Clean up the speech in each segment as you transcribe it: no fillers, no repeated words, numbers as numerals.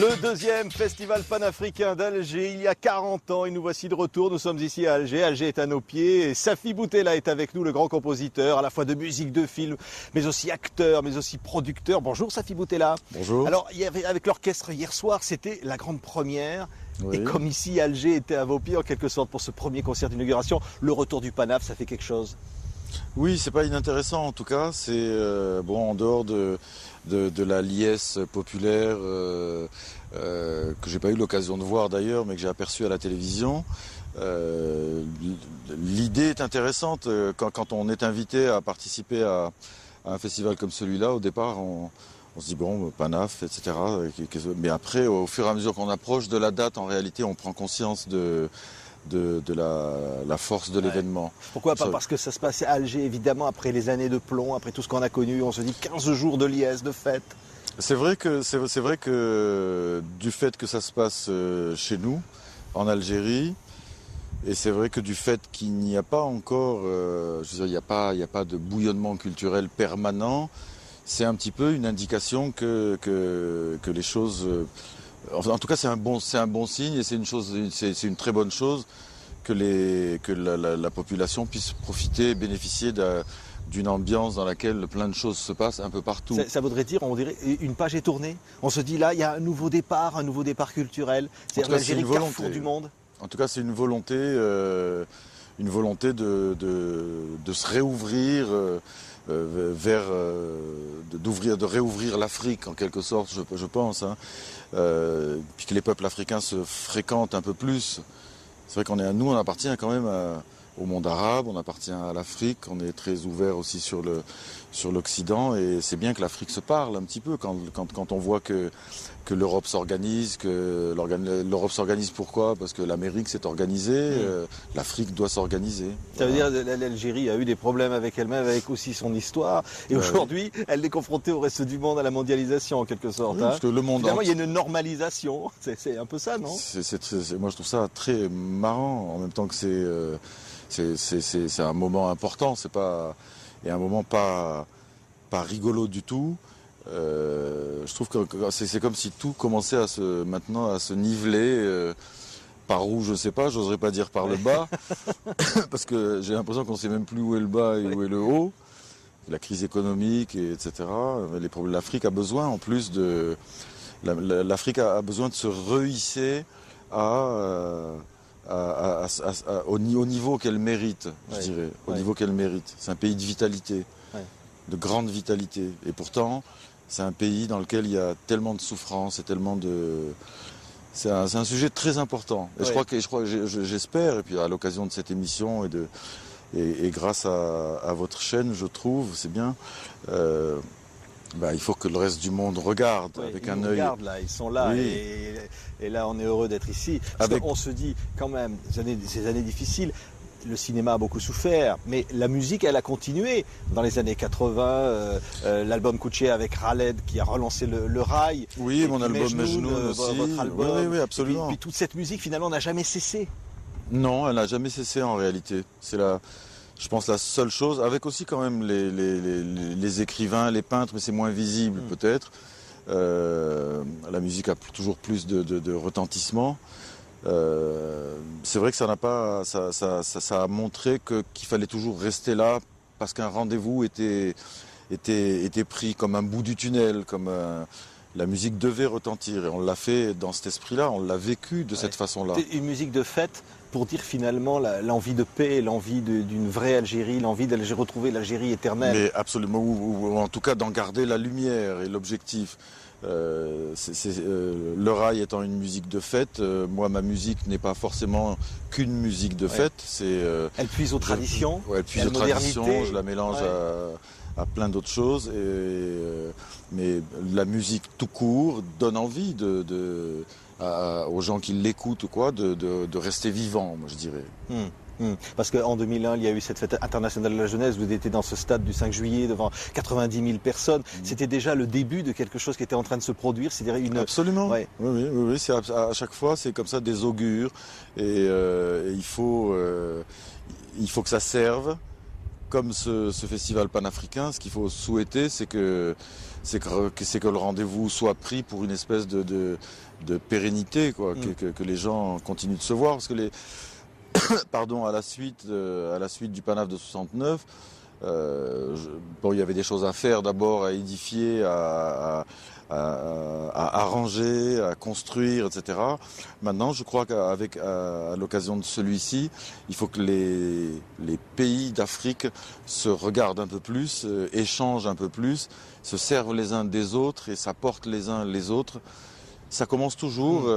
Le deuxième festival panafricain d'Alger, il y a 40 ans, et nous voici de retour. Nous sommes ici à Alger. Alger est à nos pieds. Et Safi Boutella est avec nous, le grand compositeur, à la fois de musique, de film, mais aussi acteur, mais aussi producteur. Bonjour Safi Boutella. Bonjour. Alors, avec l'orchestre hier soir, c'était la grande première. Oui. Et comme ici, Alger était à vos pieds en quelque sorte pour ce premier concert d'inauguration, le retour du Panaf, ça fait quelque chose. Oui, c'est pas inintéressant en tout cas. C'est en dehors de la liesse populaire que j'ai pas eu l'occasion de voir d'ailleurs, mais que j'ai aperçu à la télévision. L'idée est intéressante quand on est invité à participer à un festival comme celui-là. Au départ, on se dit bon, Panaf, etc. Mais après, au fur et à mesure qu'on approche de la date, en réalité, on prend conscience de la force de l'événement. Pourquoi pas? Parce que ça se passait à Alger, évidemment, après les années de plomb, après tout ce qu'on a connu. On se dit 15 jours de liesse, de fête. C'est vrai que du fait que ça se passe chez nous, en Algérie, et c'est vrai que du fait qu'il n'y a pas encore, il n'y a pas de bouillonnement culturel permanent, c'est un petit peu une indication que les choses... En tout cas, c'est un bon signe et c'est une très bonne chose que la population puisse profiter et bénéficier d'une ambiance dans laquelle plein de choses se passent un peu partout. Ça voudrait dire, on dirait, une page est tournée. On se dit là, il y a un nouveau départ culturel. C'est l'Algérie, carrefour du monde. En tout cas, c'est une volonté de se réouvrir. De réouvrir l'Afrique en quelque sorte, je pense, puis que les peuples africains se fréquentent un peu plus. C'est vrai on appartient quand même au monde arabe, on appartient à l'Afrique, on est très ouvert aussi sur l'Occident, et c'est bien que l'Afrique se parle un petit peu quand on voit que l'Europe s'organise, l'Europe s'organise pourquoi? Parce que l'Amérique s'est organisée, l'Afrique doit s'organiser. Ça veut dire que l'Algérie a eu des problèmes avec elle-même, avec aussi son histoire, et aujourd'hui, elle est confrontée au reste du monde, à la mondialisation en quelque sorte. Oui, parce que le monde finalement, il y a une normalisation, c'est un peu ça, non? Moi, je trouve ça très marrant, en même temps que c'est un moment important, et un moment pas rigolo du tout. Je trouve que c'est comme si tout commençait maintenant à se niveler par où, je sais pas, j'oserais pas dire par le bas, parce que j'ai l'impression qu'on sait même plus où est le bas et où est le haut. La crise économique, etc. L'Afrique a besoin en plus l'Afrique a besoin de se rehisser au niveau qu'elle mérite, je dirais, au niveau qu'elle mérite. C'est un pays de vitalité, de grande vitalité. Et pourtant, c'est un pays dans lequel il y a tellement de souffrance et tellement de... C'est un sujet très important. Et j'espère, et puis à l'occasion de cette émission et grâce à votre chaîne, je trouve, c'est bien... il faut que le reste du monde regarde avec un œil. Ils sont là, oui. et là on est heureux d'être ici. On se dit quand même, ces années difficiles, le cinéma a beaucoup souffert, mais la musique elle a continué. Dans les années 80, l'album Kouché avec Khaled qui a relancé le rail. Oui, mon album Mejnoun aussi. Votre album. Oui, absolument. Et puis toute cette musique finalement n'a jamais cessé. Non, elle n'a jamais cessé en réalité. Je pense la seule chose, avec aussi quand même les écrivains, les peintres, mais c'est moins visible peut-être. La musique a toujours plus de retentissement. C'est vrai que ça a montré qu'il fallait toujours rester là parce qu'un rendez-vous était pris comme un bout du tunnel, la musique devait retentir, et on l'a fait dans cet esprit-là, on l'a vécu de cette façon-là. Une musique de fête pour dire finalement l'envie de paix, l'envie d'une vraie Algérie, l'envie de retrouver l'Algérie éternelle. Mais absolument, ou en tout cas d'en garder la lumière et l'objectif. Le rail étant une musique de fête, moi ma musique n'est pas forcément qu'une musique de fête. Elle puise aux traditions, elle puise aux traditions, je la mélange à plein d'autres choses. Mais la musique tout court donne envie aux gens qui l'écoutent de rester vivants, moi je dirais. Parce qu'en 2001, il y a eu cette fête internationale de la jeunesse, vous étiez dans ce stade du 5 juillet devant 90 000 personnes. C'était déjà le début de quelque chose qui était en train de se produire, c'est-à-dire Absolument, oui, à chaque fois c'est comme ça des augures, et il faut que ça serve comme ce festival panafricain, ce qu'il faut souhaiter, c'est que le rendez-vous soit pris pour une espèce de pérennité, quoi, que les gens continuent de se voir, parce que pardon, à la suite du Panaf de 69, il y avait des choses à faire, d'abord à édifier, à arranger, à construire, etc. Maintenant, je crois à l'occasion de celui-ci, il faut que les pays d'Afrique se regardent un peu plus, échangent un peu plus, se servent les uns des autres et s'apportent les uns les autres. Ça commence toujours,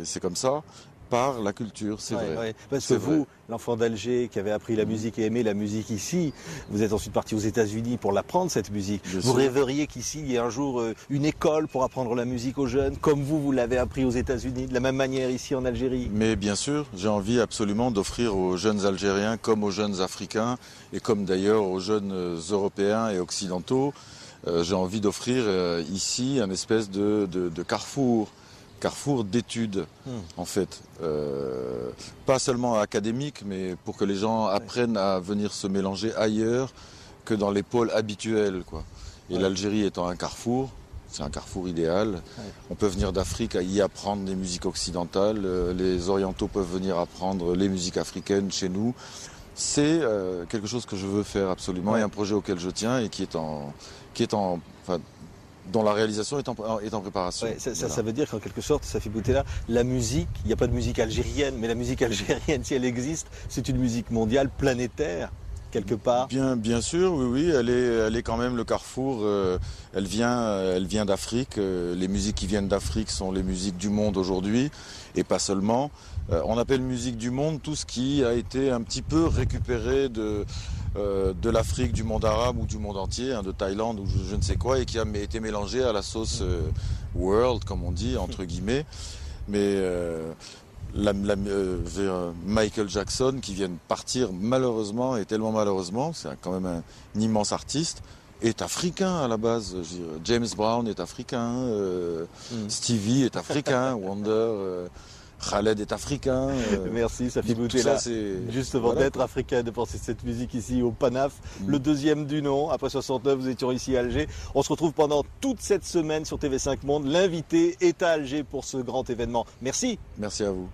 c'est comme ça, par la culture, c'est vrai. Ouais. Parce que vous, l'enfant d'Alger qui avait appris la musique et aimé la musique ici, vous êtes ensuite parti aux États-Unis pour l'apprendre, cette musique. Vous rêveriez qu'ici, il y ait un jour une école pour apprendre la musique aux jeunes, comme vous l'avez appris aux États-Unis, de la même manière ici en Algérie? Mais bien sûr, j'ai envie absolument d'offrir aux jeunes Algériens, comme aux jeunes Africains, et comme d'ailleurs aux jeunes Européens et Occidentaux, j'ai envie d'offrir ici un espèce de carrefour d'études, en fait. Pas seulement académique, mais pour que les gens apprennent à venir se mélanger ailleurs que dans les pôles habituels, quoi. Et l'Algérie étant un carrefour, c'est un carrefour idéal. On peut venir d'Afrique à y apprendre des musiques occidentales, les orientaux peuvent venir apprendre les musiques africaines chez nous. C'est quelque chose que je veux faire absolument et un projet auquel je tiens et dont la réalisation est en préparation. Ça veut dire qu'en quelque sorte, Safi Boutella, la musique, il n'y a pas de musique algérienne, mais la musique algérienne, si elle existe, c'est une musique mondiale, planétaire, quelque part. Bien sûr, oui, elle est quand même le carrefour. Elle vient d'Afrique. Les musiques qui viennent d'Afrique sont les musiques du monde aujourd'hui, et pas seulement. On appelle musique du monde tout ce qui a été un petit peu récupéré de l'Afrique, du monde arabe ou du monde entier, de Thaïlande ou je ne sais quoi, et qui a été mélangé à la sauce world, comme on dit, entre guillemets. Mais Michael Jackson, qui vient de partir malheureusement, et tellement malheureusement, c'est quand même un immense artiste, est africain à la base. James Brown est africain, Stevie est africain, Wonder... Khaled est africain. Merci Safi Boutella, justement d'être africain, de penser cette musique ici au Panaf, le deuxième du nom. Après 69, vous étiez ici à Alger. On se retrouve pendant toute cette semaine sur TV5 Monde. L'invité est à Alger pour ce grand événement. Merci. Merci à vous.